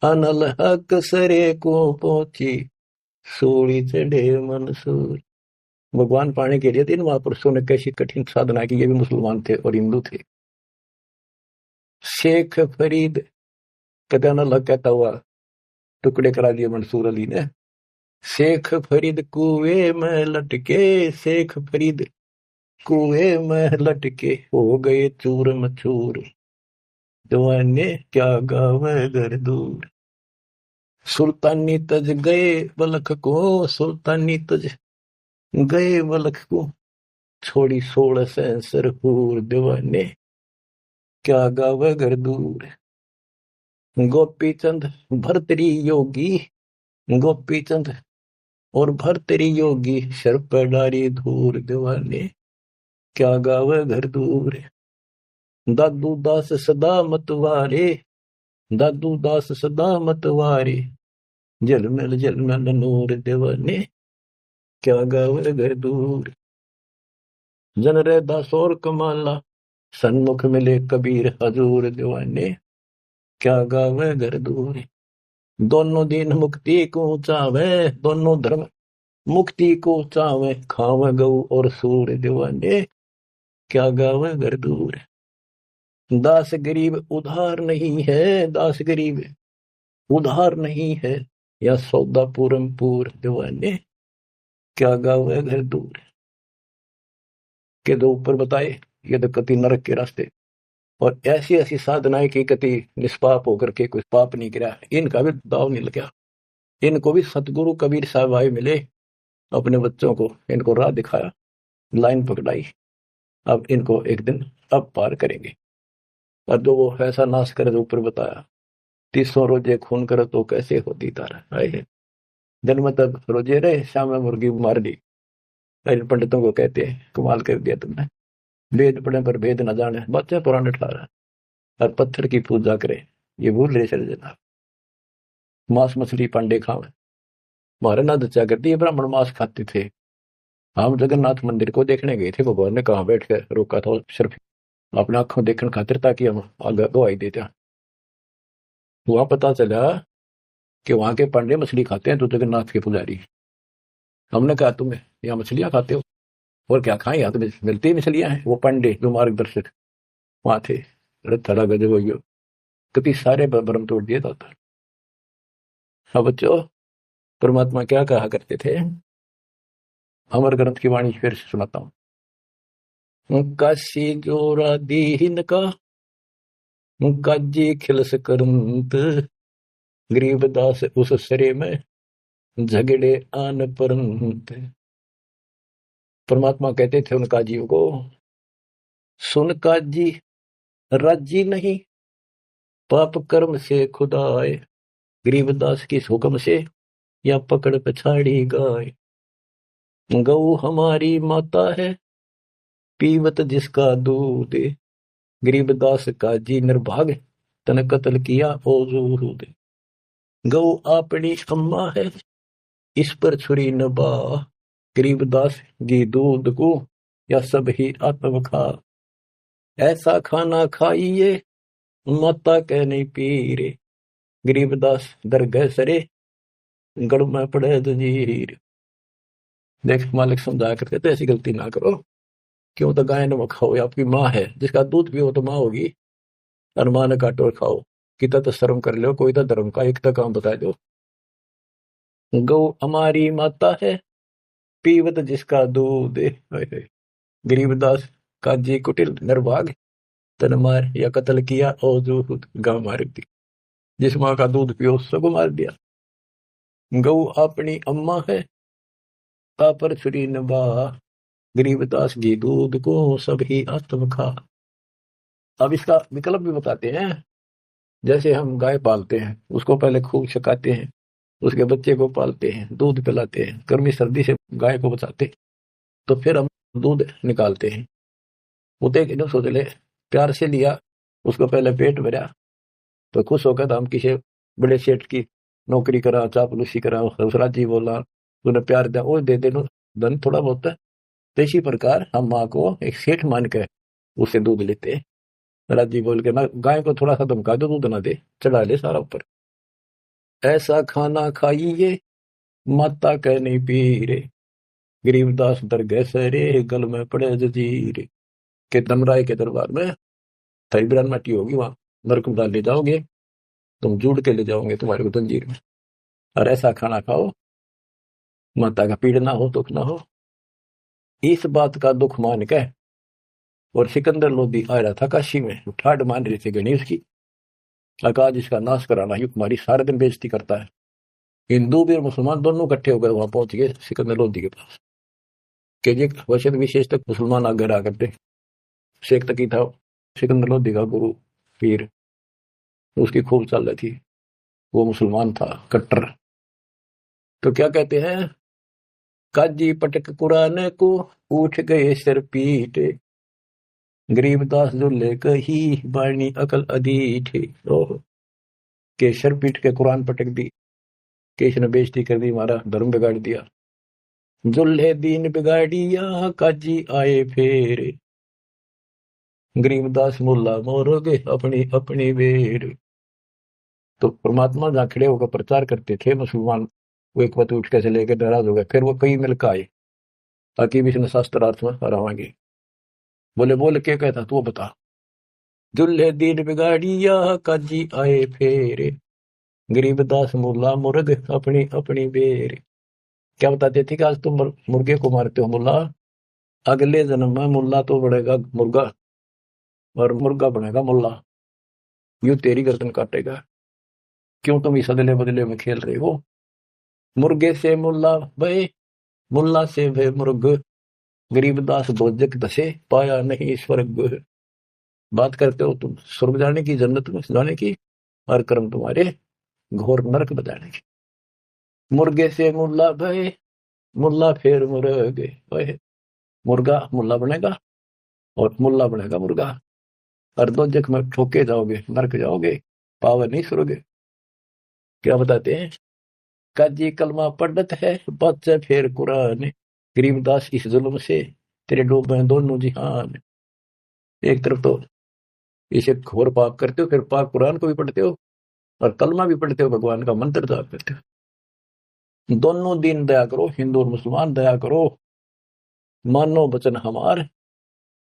अनल हक सरे को पहुंची, सूली चढ़े मंसूर। भगवान पाने के लिए 3 महापुरुषों ने कैसी कठिन साधना की, ये भी मुसलमान थे और हिंदू थे। शेख फरीद कहता न लग कहता हुआ टुकड़े करा दिए मंसूर अली ने। शेख फरीद कुएं में लटके, शेख फरीद कुएं में लटके, हो गए चूर मचूर, दीवाने क्या गावे घर दूर। सुल्तानी तज गए बलख को, सुल्तानी तज गए बलख को, छोड़ी 16 सेंसर हूर, दीवाने क्या गावे घर दूर। गोपी चंद भरतरी योगी, गोपी चंद और भरतरी योगी, सर पर डारी धूर, दीवाने क्या गावे घर दूर। दादू दास सदा मतवारे, दादू दास सदा मतवारे, झलमल झलमल नूर, दीवाने क्या गावे घर दूर। जन रे दास और कमाला, सन्मुख मिले कबीर हजूर, दीवाने क्या गावे घर दूर। दोनों दिन मुक्ति को चावे, दोनों धर्म मुक्ति को चावे, खावे गऊ और सूर, दीवाने क्या गावे घर दूर। दास गरीब उधार नहीं है, दास गरीब उधार नहीं है, या सौदा पूरम पूर, दीवाने क्या गावे घर दूर। के दो ऊपर बताए ये तो कति नरक के रास्ते, और ऐसी ऐसी साधनाएं की कति निष्पाप होकर के कुछ पाप नहीं गिरा, इनका भी दाव नहीं लगा। इनको भी सतगुरु कबीर साहब आए मिले, अपने बच्चों को इनको राह दिखाया, लाइन पकड़ाई, अब इनको एक दिन अब पार करेंगे। और जो वो ऐसा नाश करे जो ऊपर बताया, 300 रोजे खून करे तो कैसे होती तारा, दिन में तब रोजे रहे, शाम में मुर्गी मार दी। पंडितों को कहते हैं कमाल कर दिया तुमने, वेद पढ़े पर भेद न जाने, बच्चे पुराने ठहरा, और पत्थर की पूजा करे, ये भूल रहे चले जनाब। मांस मछली पांडे खावे, हमारे ना दच्चा करती है ब्राह्मण मांस खाते थे। हम जगन्नाथ मंदिर को देखने गए थे, भगवान ने कहा बैठ कर रोका था, सिर्फ अपने आंखों देखने खातिर, ताकि हम आगे गवाही देते। वहां पता चला कि वहां के पांडे मछली खाते हैं, तो जगन्नाथ के पुजारी। हमने कहा तुम्हें यहाँ मछलियां खाते हो, और क्या खाएं, यहाँ तो मिलती मछलियां हैं। वो पांडे जो मार्गदर्शक वहां थे, अरे थड़ा गजब हो गया, कभी सारे भ्रम तोड़ दिए था। हाँ बच्चों, परमात्मा क्या कहा करते थे, अमर ग्रंथ की वाणी फिर से सुनाता हूँ। काशी जोरा दीन का काजी खिलस करंत, गरीबदास उस सरे में झगड़े आन परंत। परमात्मा कहते थे उन काजियों को, सुन काजी राजी नहीं, पाप कर्म से खुदाए, गरीबदास की हुक्म से या पकड़ पछाड़ी गाय। गौ हमारी माता है, पीवत जिसका दूध, गरीबदास काजी निर्भाग, तन कत्ल किया ओजूद। गौ अपनी अम्मा है, इस पर छुरी न बा, गरीबदास जी दूध को या सब ही आत्म खा। ऐसा खाना खाइए, माता कह नहीं पीरे, गरीबदास दरगह सरे, गढ़ में पड़े जंजीर। देख मालिक समझाया करते थे, ऐसी गलती ना करो। क्यों तो गाय नमक खाओ, आपकी माँ है, जिसका दूध पियो तो माँ होगी, और माँ ने काटो और खाओ। कितना तो शर्म कर लो, कोई तो धर्म का एक तो काम बता दो। गौ हमारी माता है, पीवत जिसका दूध, गरीबदास काजी कुटिल निर्भाग, तन मार या कत्ल किया और जो गांव मार दी। जिस माँ का दूध पियो उसको मार दिया। गौ अपनी अम्मा है, पर छुरी नबा, गरीबदास जी दूध को सब ही आत्म खा। अब इसका विकल्प भी बताते हैं। जैसे हम गाय पालते हैं, उसको पहले खूब छकाते हैं, उसके बच्चे को पालते हैं, दूध पिलाते हैं, गर्मी सर्दी से गाय को बचाते, तो फिर हम दूध निकालते हैं। वो देख सोच ले, प्यार से लिया, उसको पहले पेट भरा, तो खुश होकर तो हम किसी बड़े सेठ की नौकरी करा, चापलूसी करा, हंसराज जी बोला, तूने प्यार दिया, वो दे दे धन थोड़ा बहुत है। तो इसी प्रकार हम माँ को एक सेठ मान कर उससे दूध लेते हैं। राजी बोल के ना, गाय को थोड़ा सा धमका दो, दूध ना दे, चढ़ा ले सारा ऊपर। ऐसा खाना खाइए, माता कह नहीं पीरे, गरीबदास दरगह सरे, गल में पड़े जजीर। के धमराय के दरबार में थारी बिरान माटी होगी, वहां नरक में ले जाओगे, तुम जुड़ के ले जाओगे तुम्हारे को जंजीर में। और ऐसा खाना खाओ, माता का पीड़ ना हो, दुख ना हो। इस बात का दुख मान के और सिकंदर लोधी आ रहा था काशी में, ठाड मान रहे थे गणेश की, आकाश इसका नाश कराना ही, तुम्हारी सारे दिन बेइज्जती करता है। हिंदू भी और मुसलमान दोनों इकट्ठे होकर वहां पहुंच गए सिकंदर लोधी के पास, के जी वैसे तो विशेष तक मुसलमान आगे रहा करते, शेख तक ही था सिकंदर लोधी का गुरु पीर, उसकी खूब चाल रही थी, वो मुसलमान था कट्टर। तो क्या कहते हैं, काजी पटक कुरान को, उठ गए सिर पीट, गरीबदास जो लेकर ही बाणी अकल अधीठ। के सर पीट के कुरान पटक दी, केश ने बेइज्जती कर दी, हमारा धर्म बिगाड़ दिया। जुल्हे दीन बिगाड़िया, काजी आए फेर, गरीबदास मुल्ला मोरोगे अपनी अपनी बेर। तो परमात्मा जहाँ खड़े होकर प्रचार करते थे, मुसलमान वो एक बात उठ के चले गए, नाराज हो गए, फिर वो कई मिलकर आए ताकि भी इसने शास्त्रार्थ में हरावाएंगे। बोले बोल के कहता तू बता। जुल्हे दीन बिगाड़िया, काजी आए फेर, गरीबदास मुल्ला मुर्ग अपनी अपनी बेर। क्या बताते थे कि आज तुम मुर्गे को मारते हो मुल्ला, अगले जन्म में मुल्ला तो बनेगा मुर्गा, और मुर्गा बनेगा मुल्ला, यूं तेरी गर्दन काटेगा। क्यों तुम इस अदले बदले में खेल रहे हो। मुर्गे से मुल्ला भय, मुल्ला से भय मुर्ग, गरीबदास दोजक दसे, पाया नहीं स्वर्ग। बात करते हो तुम स्वर्ग जाने की, जन्नत में जाने की, और कर्म तुम्हारे घोर नरक बजाने की। मुर्गे से मुल्ला भय, मुल्ला फिर मुर्ग, मुर्गा मुल्ला बनेगा और मुल्ला बनेगा मुर्गा, और दोजक में ठोके जाओगे, नरक जाओगे। पावर नहीं स्वर्ग। क्या बताते हैं, काजी कलमा पढ़त है बच्चे फिर कुरान, गरीबदास इस जुल्म से तेरे डूबे दोनों जिहान। एक तरफ तो इसे घोर पाप करते हो, फिर पाक कुरान को भी पढ़ते हो और कलमा भी पढ़ते हो, भगवान का मंत्र जाप करते हो। दोनों दिन दया करो, हिंदू और मुसलमान दया करो, मानो वचन हमार।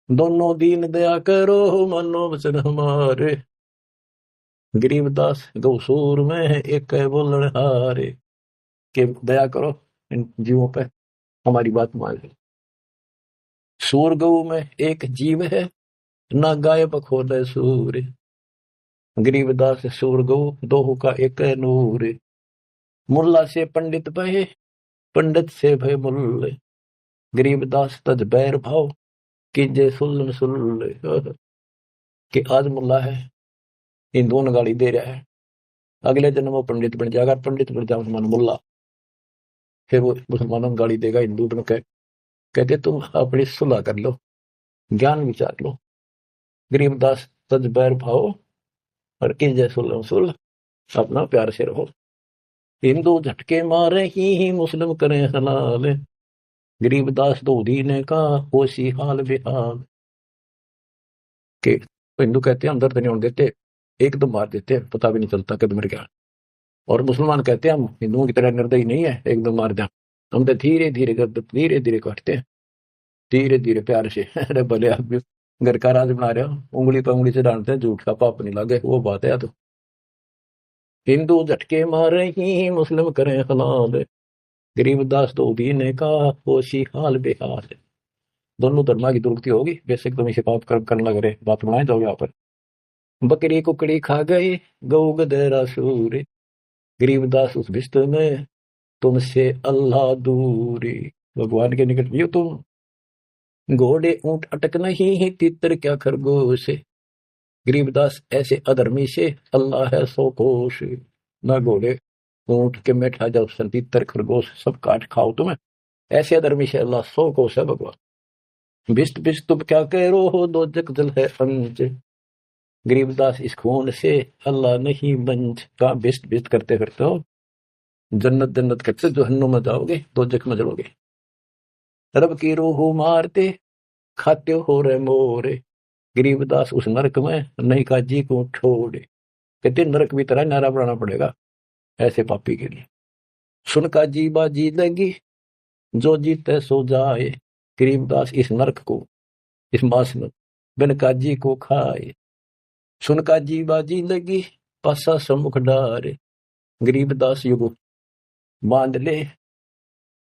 दोनों दीन दया करो, मानो वचन हमारे। गरीबदास गौसूर में एक है बोलण हारे, के दया करो इन जीवों पे, हमारी बात मान लो। सूर गऊ में एक जीव है, ना गाय बखोद सूर। गरीबदास सूर गऊ दोहू का एक है नूर। मुल्ला से पंडित भय, पंडित से भय मुल्ले। गरीबदास तज बैर भाव, कीजे सुल्ल सुल्ले। कि आज मुल्ला है, इन दोनों गाली दे रहा है, अगले जन्म वो पंडित बन जाएगा, पंडित बन जाओ मुसलमान मुल्ला, फिर वो मुसलमानों को गाली देगा, हिंदू बन के कहते तुम अपनी सुलह कर लो, ज्ञान विचार लो। गरीबदास तज बैर भाव और कीजे सुल्ल सुल्ल, अपना प्यार से रहो। हिंदू झटके मारे ही मुस्लिम करें हलाल। गरीबदास दोधी ने कहा होशी हाल बेहाल। के हिंदू कहते हैं हम दर्द नहीं होने देते, एकदम मार देते हैं, पता भी नहीं चलता कद मर गया। और मुसलमान कहते हैं हम हिंदुओं की तरह निर्दयी नहीं है, एकदम मार दिया, हम तो धीरे धीरे धीरे धीरे काटते हैं, धीरे धीरे प्यार से। अरे भले आप भी घर का राज बना रहे हो, उंगली पर उंगली से डालते हैं, झूठ का पाप नहीं लगे, वो बात है। तो हिंदू झटके मारे ही मुस्लिम करें हलाल। गरीबदास दोधी ने कहा होशी हाल बेहाल। दोनों धर्मा की दुर्गति होगी, बेशक तुम इसे पाप करने लग रहे, बात बनाए जाओगे यहाँ पर। बकरी कुकड़ी खा गए गौ गधेरा सूर। गरीबदास उस भिस्त में तुमसे अल्लाह दूरी। भगवान के निकट भी हो तुम, घोड़े ऊंट अटक नहीं, तितर क्या खरगोश। गरीबदास ऐसे अधर्मी से अल्लाह है सौ कोश। ना घोड़े ऊंट के मेठा जब तितर खरगोश सब काट खाओ तुम्हें, ऐसे अधर्मी से अल्लाह सौ कोश है भगवान। भिस्त भिस्त तुम क्या कह रो हो, दो जग जल है अंज। गरीबदास इस खून से अल्लाह नहीं बंज। का भिस्त भिस्त करते करते हो, जन्नत जन्नत करते जहन्नुम में जाओगे, दो जग में जलोगे। रब की रूह मारते खाते हो रे मोरे। गरीबदास उस नरक में नहीं काजी को छोड़े। कहते नरक भी तरह नारा बनाना पड़ेगा ऐसे पापी के लिए। सुन काजी बाजी लगी, जो जीते सो जाए। गरीबदास इस नरक को, इस मास में बिन काजी को खाए। सुन काजी बाजी लगी, पासा सम्मुख डारे। गरीबदास युग बांध ले,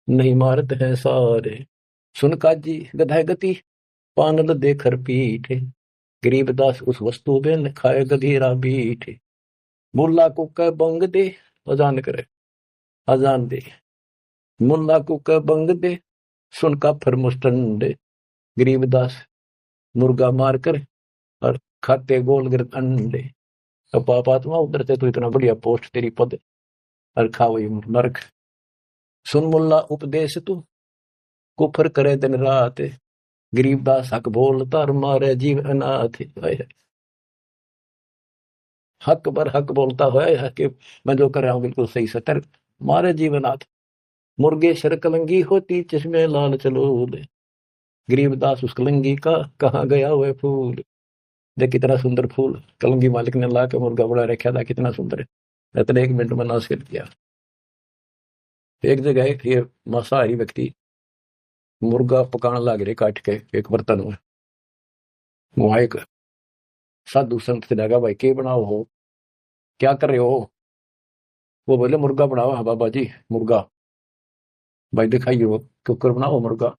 नहीं मारत है सारे। सुन काजी गधा गति, पानल देखर पीठ। गरीबदास उस वस्तु बिन खाए गधीरा बीठ। मुल्ला को कह बंग दे, अजान करे अजान दे। मुल्ला को कह बंग दे, सुन का फिर मुस्टंडे। गरीबदास मुर्गा मार कर और खाते गोल गिर अंडे। अब पापात्मा उधर से तो इतना बढ़िया पोस्ट तेरी पद और खा वही नरक। सुन मुल्ला उपदेश तू, कुफर करे दिन रात। गरीबदास हक बोलता और मारे जीव अनाथ। हक पर हक बोलता है कि मैं जो कर रहा हूं बिल्कुल सही सतर, मारे जीवनाथ। मुर्गे शर कलंगी होती, चश्मे लाल चलो दे। गरीबदास उस कलंगी का कहाँ गया हुआ फूल। देख कितना सुंदर फूल कलंगी मालिक ने ला के मुर्गा बड़ा रखा था, कितना सुंदर है, इतने 1 मिनट में नाश कर दिया। एक जगह ये मांसाहारी व्यक्ति मुर्गा पकाने लग रहे काट के एक बर्तन में। वहां एक साधु संत से लगा, भाई के बनाओ हो, क्या कर रहे हो। वो बोले मुर्गा बनाओ। हाँ बाबा जी मुर्गा। भाई दिखाइए वो कुकर बनाओ मुर्गा।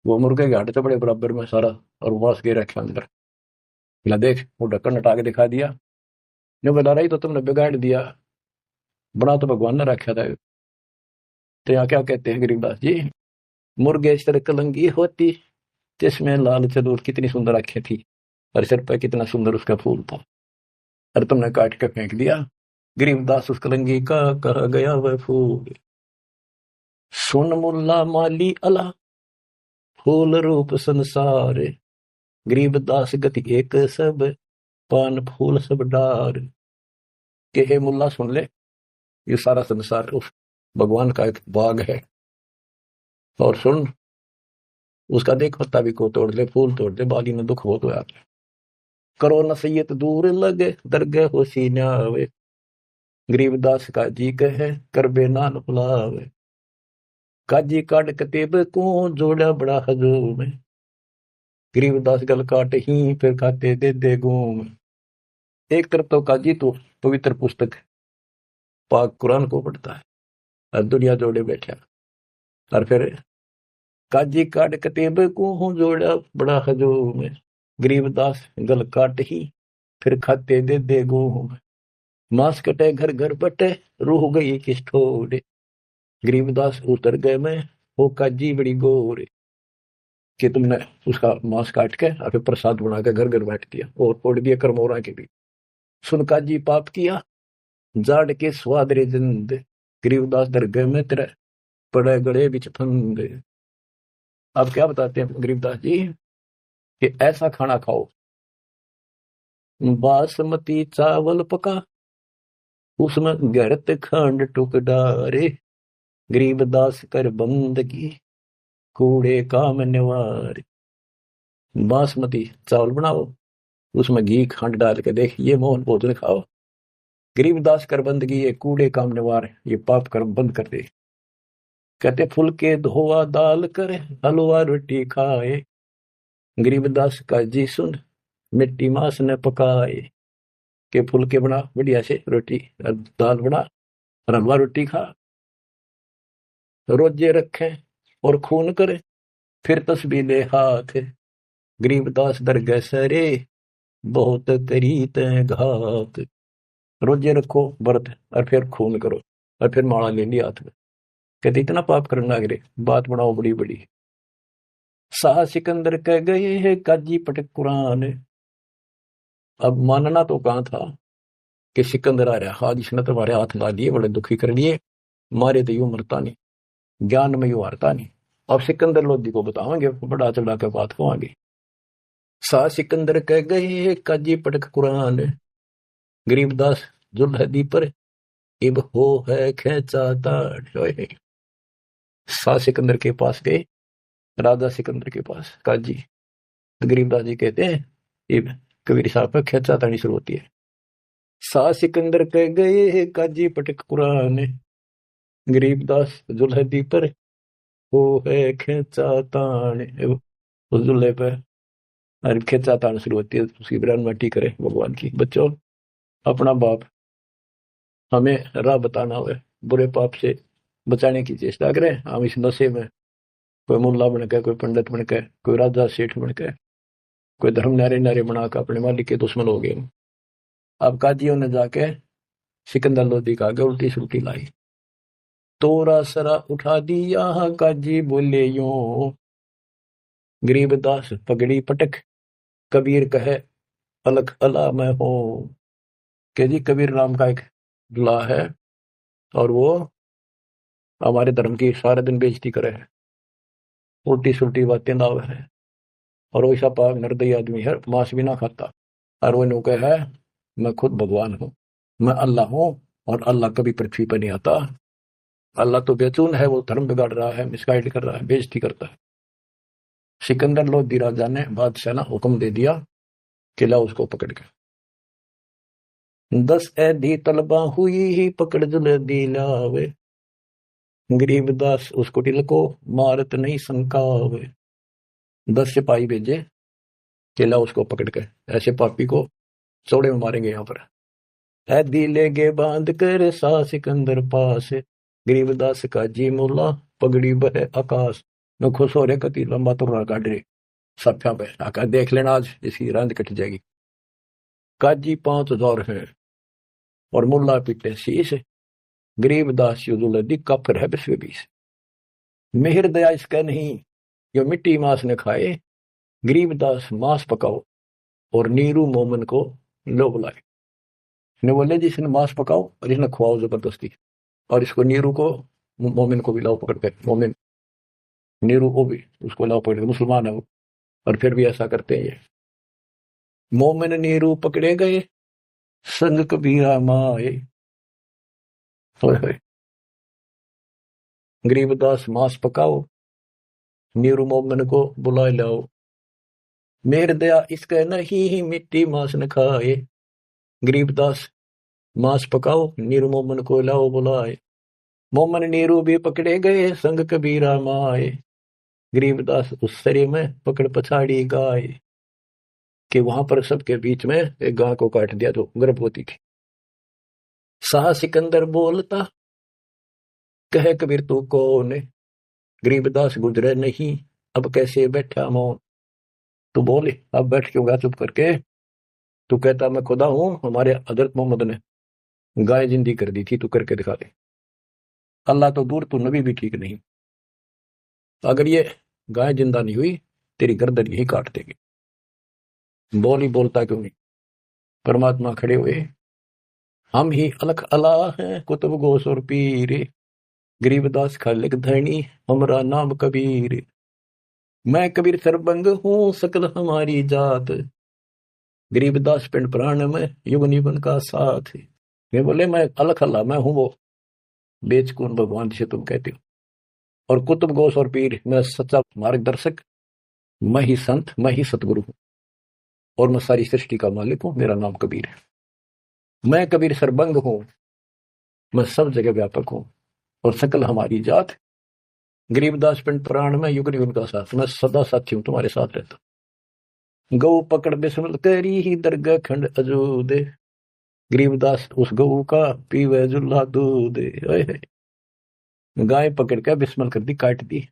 वो मुर्गे के हड्डी तो बड़े बराबर में सारा और मांस गे रखे अंदर। बोला देख, वो ढक्कन हटा के दिखा दिया। जो बोला रही तो तुमने बिगाड़ दिया, बना तो भगवान ने रखा था। तो यहाँ क्या कहते हैं गरीबदास जी, मुर्गे सर कलंगी होती, जिसमें लाल चलूर, कितनी सुंदर आंखें थी और सिर पर कितना सुंदर उसका फूल था, और तुमने काट के फेंक दिया। गरीबदास उस कलंगी का कहा गया वह फूल। सुन मुल्ला माली अला, फूल रूप संसार। गरीबदास गति एक सब, पान फूल सब डार। कि हे मुल्ला सुन ले, ये सारा संसार उस भगवान का एक बाग है, और सुन उसका देख पत्ता भी को तोड़ ले, फूल तोड़ ले, बाली में दुख हो तो यार करो नसीहत दूर लगे, दरगह हो सीना आवे, गरीबदास का जी कहे कर बे नान बुलावे, काजी काट कतेब को जोड़ा बड़ा हजूम, गरीबदास गल काट ही फिर खाते दे दे घूम। एक तरफ तो काजी तो पवित्र पुस्तक पाक कुरान को पढ़ता है और दुनिया जोड़े बैठा, और फिर काजी काट कतेब को जोड़ा बड़ा हजूम, गरीबदास गल काट ही फिर खाते दे दे घूम, मांस कटे घर घर बटे रूह गई किस ठोड़े, गरीबदास उतर गए मैं वो काजी बड़ी गोरे, कि तुमने उसका मांस काट के और फिर प्रसाद बना के घर घर बैठ दिया और फोड़ दिया करमोरा के भी। सुन काजी पाप किया जाड़ के स्वाद रे जिंद, गरीबदास दरगह में तेरे पड़े गड़े बिच फंद। अब क्या बताते हैं गरीबदास जी कि ऐसा खाना खाओ, बासमती चावल पका उसमें गरत खंड टुक डारे, गरीबदास कर बंदगी कूड़े काम निवार। बासमती चावल बनाओ, उसमें घी खंड डाल के देख ये मोहन भोजन खाओ, गरीबदास कर बंदगी ये कूड़े काम निवार, ये पाप कर्म बंद कर दे। कहते फुलके धोवा दाल करे हलवा रोटी खाए, गरीबदास का जी सुन मिट्टी मांस न पकाए, के फुलके बना बढ़िया से रोटी दाल बना और हलवा रोटी खा, रोजे रखे और खून करे फिर तस्बीह ले हाथ, गरीबदास दरगह सरे बहुत करीत घात। रोजे रखो व्रत और फिर खून करो और फिर माला ले लिया हाथ में, कहते इतना पाप करना गिरे बात बनाओ बड़ी बड़ी। शाह सिकंदर कह गए है काजी पटक कुरान, अब मानना तो कहाँ था कि सिकंदर आ रहा, हाथ इसने तुम्हारे हाथ ला लिए बड़े दुखी कर लिए, मारे तो यूं मरता नहीं, ज्ञान में यूं हारता नहीं। अब सिकंदर लोधी को बताओगे बड़ा चढ़ा कर बात को आगे। शाह सिकंदर कह गए है काजी पटक कुरान, गरीबदास जुल्हदी पर इब हो है खेचा ताड़। शाह सिकंदर के पास गए, राजा सिकंदर के पास काजी, तो गरीबदास जी कहते हैं इब कबीर साहब पर खेचा ताड़ी शुरू होती है। शाह सिकंदर कह गए काजी पटक कुरान, गरीबदास जुल्हदी पर हो है खेचा ताड़, उस जुल्हे पर और खेचा ताड़ शुरू होती है, उसकी बयान मट्टी करे भगवान की। बच्चों अपना बाप हमें राह बताना हुए, बुरे पाप से बचाने की चेष्टा करें। हम इस नशे में कोई मुल्ला बन के, कोई पंडित बन के, कोई राजा सेठ बन के, कोई धर्म नारे नारे बनाकर अपने मालिक के दुश्मन हो गए। अब काजियों ने जाके सिकंदर लोधी का आगे उल्टी सुल्टी लाई, तोरा सरा उठा दिया काजी बोले यूं, गरीबदास पगड़ी पटक कबीर कहे अलग अला मैं हूं, के जी कबीर नाम का एक दुल्हा है और वो हमारे धर्म की सारे दिन बेइज्जती करे है, उल्टी सुल्टी बातें लावे है, और वैसा पाक निर्दयी आदमी है, मांस भी ना खाता, और वो नौके है मैं खुद भगवान हूँ, मैं अल्लाह हूँ, और अल्लाह कभी पृथ्वी पर नहीं आता, अल्लाह तो बेचून है, वो धर्म बिगाड़ रहा है, मिसगाइड कर रहा है, बेइज्जती करता है। सिकंदर लोधी राजा ने बादशाह ने हुक्म दे दिया कि ला उसको पकड़ के 10 ऐदी तलबा हुई ही पकड़ जुल्हदी लावे, गरीबदास उसको टिलको मारत नहीं संकावे। 10 सिपाही भेजे कि ला उसको पकड़ के ऐसे पापी को चौड़े में मारेंगे यहाँ पर। ऐदी लेगे बांध कर सा सिकंदर पास, गरीबदास का जी मुल्ला पगड़ी बहे आकाश, न खुश हो रहे कति लंबा तुर्रा काट रहे सफ्या पे आका देख लेना आज इसकी रांद कट जाएगी। काजी 5000 है और मुल्ला पीटे शीश, गरीबदास जुल्हदी काफिर है 20 मेहर दया इसका नहीं जो मिट्टी मांस न खाए, गरीबदास मांस पकाओ और नीरू मोमन को लो बुलाए। ने बोले जी इसने मांस पकाओ और इसने खुआओ जबरदस्ती, और इसको नीरू को मोमिन को भी लाओ पकड़ के, मोमिन नीरू को भी उसको लाओ पकड़ के, मुसलमान है वो, और फिर भी ऐसा करते हैं ये। मोमिन नीरू पकड़े गए संग कबीरा माए। होय होय। गरीबदास मांस पकाओ, नीरू मोमन को बुला लाओ। मेर दया इसके नहीं मिट्टी मांस न खाए। गरीबदास मांस पकाओ, नीरू मोमन को लाओ बुलाए। मोमन नीरू भी पकड़े गए, संग कबीरा माए। गरीबदास उस सरे में पकड़ पछाड़ी गाय, कि वहां पर सबके बीच में एक गाय को काट दिया जो गर्भवती थी। शाह सिकंदर बोलता, कहे कबीर तू कौन। गरीबदास गुजरे नहीं, अब कैसे बैठा मौन। तू बोले, अब बैठ क्यों गया चुप करके। तू कहता मैं खुदा हूं, हमारे हजरत मोहम्मद ने गाय जिंदी कर दी थी, तू करके दिखा दे। अल्लाह तो दूर, तू नबी भी ठीक नहीं। अगर ये गाय जिंदा नहीं हुई, तेरी गर्दन यही काट देगी। बोल ही बोलता क्यों नहीं। परमात्मा खड़े हुए, हम ही अलख अल्लाह हैं, कुतुब गोस और पीर। गरीबदास खालिक धनी, हमरा नाम कबीर। मैं कबीर सरबंग हूं, सकल हमारी जात। गरीबदास पिंड प्राण में युग निबन का साथ। वे बोले मैं अलख अल्लाह, मैं हूं वो बेचकून भगवान जिसे तुम कहते हो। और कुतुब गोस और पीर, मैं सच्चा मार्गदर्शक, मैं ही संत, मैं ही सतगुरु हूं। और मैं सारी सृष्टि का मालिक हूं, मेरा नाम कबीर है। मैं कबीर सरबंग हूं, मैं सब जगह व्यापक हूं, और सकल हमारी जात। गरीबदास पिंड प्राण में युग निगम का साथ, मैं सदा साथी हूं, तुम्हारे साथ रहता। गौ पकड़ बिस्मिल करी ही दरगाह खंड अजूद। गरीबदास उस गऊ का पीवे जुल्ला दूध। गाय पकड़ के बिस्मिल कर दी, काट दी।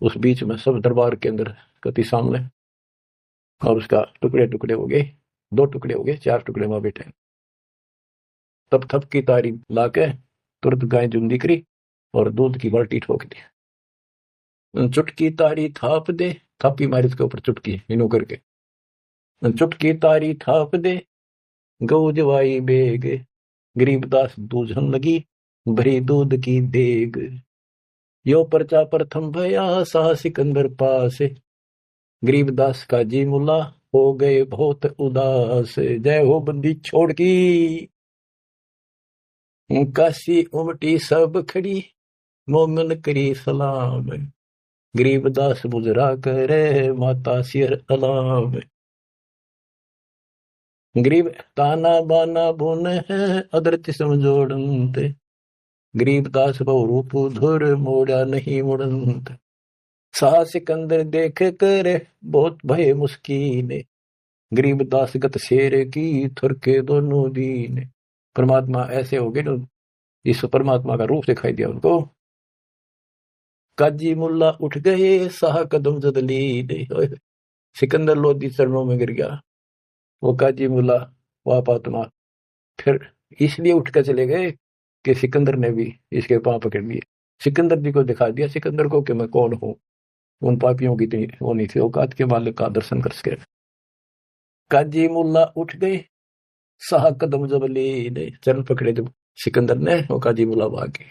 उस बीच में सब दरबार के अंदर कति सामने, और उसका टुकड़े टुकड़े हो गए, 2 टुकड़े हो गए, 4 टुकड़े वहां बैठे। तब थप की तारी लाके तुरंत गाय जुंदी करी और दूध की बाल्टी ठोक दी। चुटकी तारी थाप दे, थापी मारी उसके ऊपर चुटकी इनो करके। चुटकी तारी थाप दे, गऊ जवाई बेग। गरीबदास दूझन लगी, भरी दूध की देग। यो पर्चा प्रथम भया, शाह सिकंदर पास। गरीबदास का जी मुल्ला हो गए बहुत उदास। जय हो बंदी छोड़ की, काशी उमटी सब खड़ी, मोमन करी सलाम। गरीबदास बुजरा करे, माता सिर अलाम। गरीब ताना बाना बुन है, अदरत समझोड़ंत। गरीबदास बहु रूप धुर, मोड़ा नहीं मुड़ंत। शाह सिकंदर देख कर बहुत भय मुस्कीन। गरीबदास गत शेर की, थुरके दोनों दीन। परमात्मा ऐसे हो गए, इस परमात्मा का रूप दिखाई दिया उनको। काजी मुल्ला उठ गए, शाह कदम जदलीन। सिकंदर लोधी चरणों में गिर गया। वो काजी मुल्ला वापातमा फिर इसलिए उठ कर चले गए कि सिकंदर ने भी इसके पांव पकड़ लिए। सिकंदर जी को दिखा दिया, सिकंदर को कि मैं कौन हूं। उन पापियों की वो नहीं थी औकात के मालिक का दर्शन कर सके। काजी मुल्ला उठ गए, शाह कदम जबलीन। चरण पकड़े जब सिकंदर ने, वो काजी मुल्ला भागे।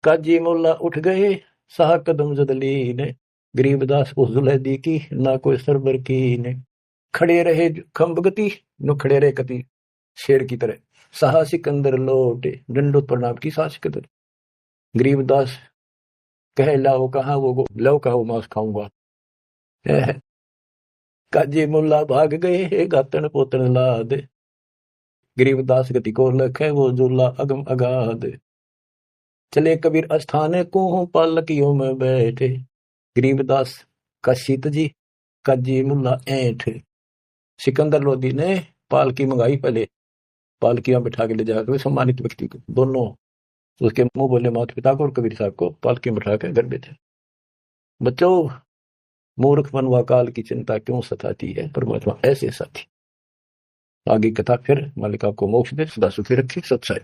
काजी मुल्ला उठ गए, शाह कदम जदलीन। गरीबदास उस जुलैदी की, ना कोई सरबर की ने। खड़े रहे खम्बगति, नो खड़े रहे कति शेर की तरह। शाह सिकंदर लौटे, दंडोत प्रणाम की शाह सिकंदर। गरीबदास कहे लाओ कहाँ वो, लाओ कहाँ वो मांस खाऊंगा। काजी मुल्ला भाग गए, गातन पोतन लाद। गरीबदास गति को लखे, वो जुल्ला अगम अगाध। चले कबीर अस्थाने को, पालकियों में बैठे। गरीबदास का सीत जी, काजी मुल्ला ऐठ। सिकंदर लोधी ने पालकी मंगाई, पहले पालकियां बिठा के ले जाकर सम्मानित व्यक्ति को, दोनों उसके मुंह बोले माता पिता को और कबीर साहब को पालकी में बिठा कर घर बैठे। बच्चों, मूर्ख मनवा काल की चिंता क्यों सताती है, परमात्मा ऐसे साथी। आगे कथा फिर, मालिक आपको मोक्ष दे, सदा सुखी रखे, सत्संग।